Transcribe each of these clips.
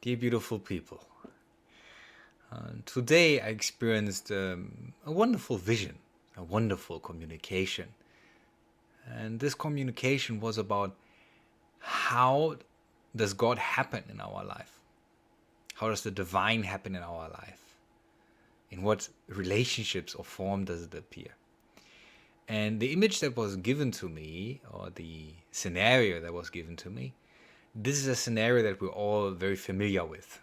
Dear beautiful people, today I experienced a wonderful vision, a wonderful communication. And this communication was about how does God happen in our life? How does the divine happen in our life? In what relationships or form does it appear? And the image that was given to me, or the scenario that was given to me, this is a scenario that we're all very familiar with.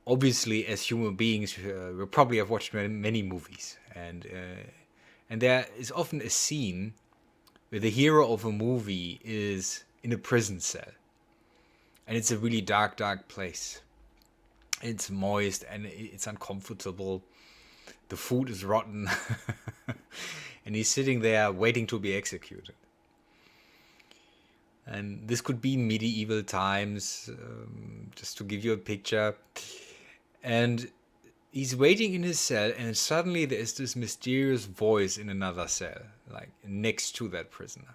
Obviously, as human beings, we probably have watched many movies, and there is often a scene where the hero of a movie is in a prison cell, and it's a really dark place. It's moist and it's uncomfortable. The food is rotten, and he's sitting there waiting to be executed. And this could be medieval times, just to give you a picture. And he's waiting in his cell, and suddenly there is this mysterious voice in another cell, like next to that prisoner.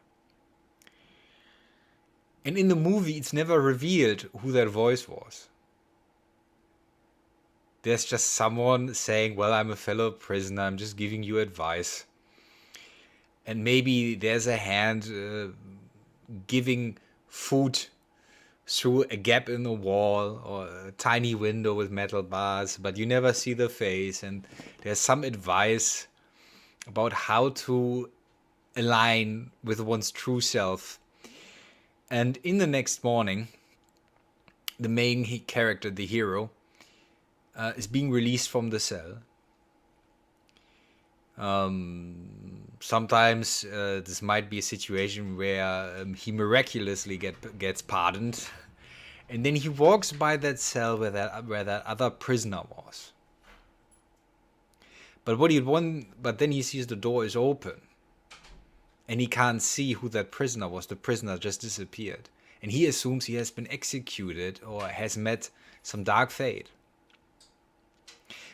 And in the movie, it's never revealed who that voice was. There's just someone saying, well, I'm a fellow prisoner, I'm just giving you advice. And maybe there's a hand giving food through a gap in the wall or a tiny window with metal bars, but you never see the face, and there's some advice about how to align with one's true self. And in the next morning, the main character, the hero, is being released from the cell. Sometimes this might be a situation where he miraculously gets pardoned, and then he walks by that cell where that other prisoner was. But then he sees the door is open, and he can't see who that prisoner was. The prisoner just disappeared, and he assumes he has been executed or has met some dark fate.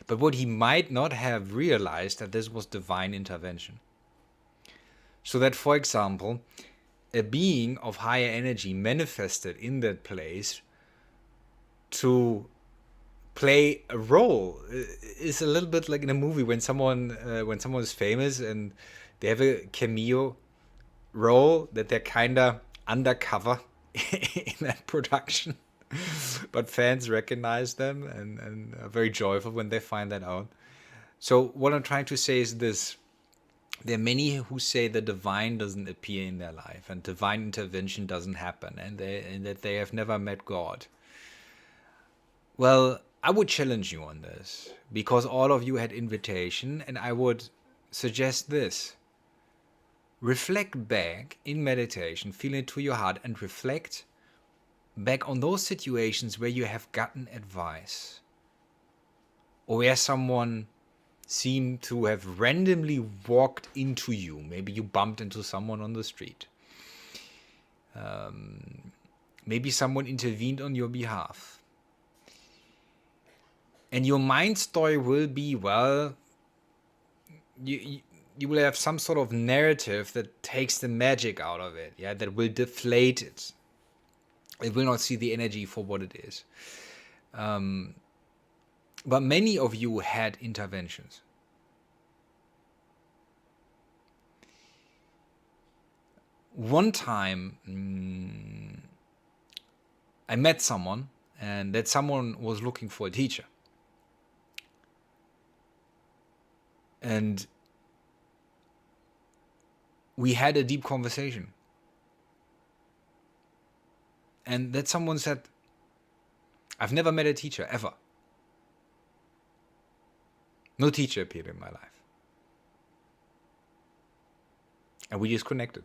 But what he might not have realized that this was divine intervention. So that, for example, a being of higher energy manifested in that place to play a role. Is a little bit like in a movie when someone is famous and they have a cameo role that they're kind of undercover in that production. But fans recognize them and are very joyful when they find that out. So what I'm trying to say is this. There are many who say the divine doesn't appear in their life and divine intervention doesn't happen, and that they have never met God. Well, I would challenge you on this because all of you had invitation, and I would suggest this. Reflect back in meditation, feel into your heart, and reflect back on those situations where you have gotten advice or where someone seemed to have randomly walked into you. Maybe you bumped into someone on the street. Maybe someone intervened on your behalf. And your mind story will be, well, you will have some sort of narrative that takes the magic out of it, yeah, that will deflate it. It will not see the energy for what it is. But many of you had interventions. One time, I met someone, and that someone was looking for a teacher. And we had a deep conversation. And that someone said, I've never met a teacher, ever. No teacher appeared in my life. And we just connected.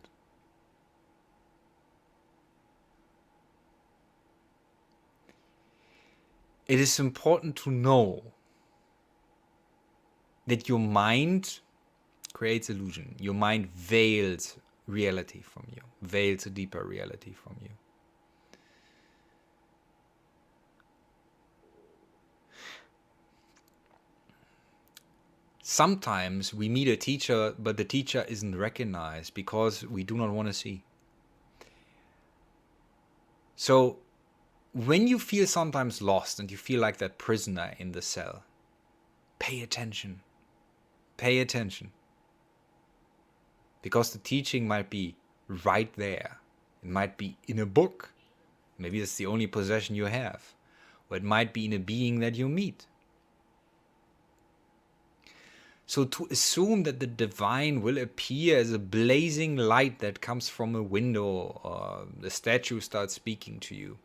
It is important to know that your mind creates illusion. Your mind veils reality from you, veils a deeper reality from you. Sometimes we meet a teacher, but the teacher isn't recognized because we do not want to see. So when you feel sometimes lost and you feel like that prisoner in the cell, pay attention. Pay attention. Because the teaching might be right there. It might be in a book. Maybe it's the only possession you have. Or it might be in a being that you meet. So to assume that the divine will appear as a blazing light that comes from a window, or the statue starts speaking to you.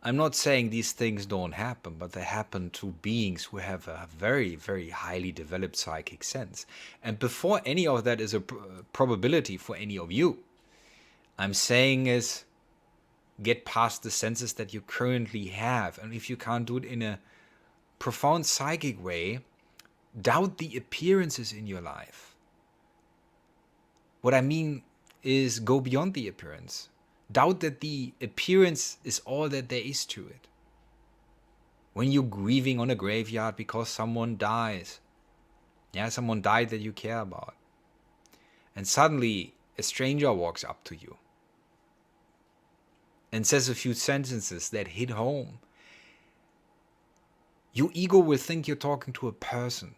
I'm not saying these things don't happen, but they happen to beings who have a very, very highly developed psychic sense. And before any of that is a probability for any of you, I'm saying is get past the senses that you currently have. And if you can't do it in a profound psychic way, doubt the appearances in your life. What I mean is go beyond the appearance. Doubt that the appearance is all that there is to it. When you're grieving on a graveyard because someone dies, someone died that you care about, and suddenly a stranger walks up to you and says a few sentences that hit home, your ego will think you're talking to a person,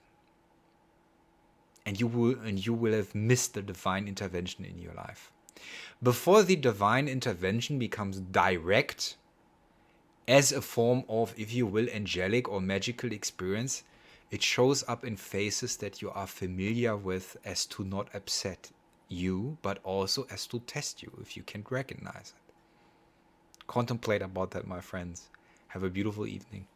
and you will have missed the divine intervention in your life. Before the divine intervention becomes direct as a form of, if you will, angelic or magical experience, it shows up in faces that you are familiar with, as to not upset you, but also as to test you if you can recognize it. Contemplate about that, my friends. Have a beautiful evening.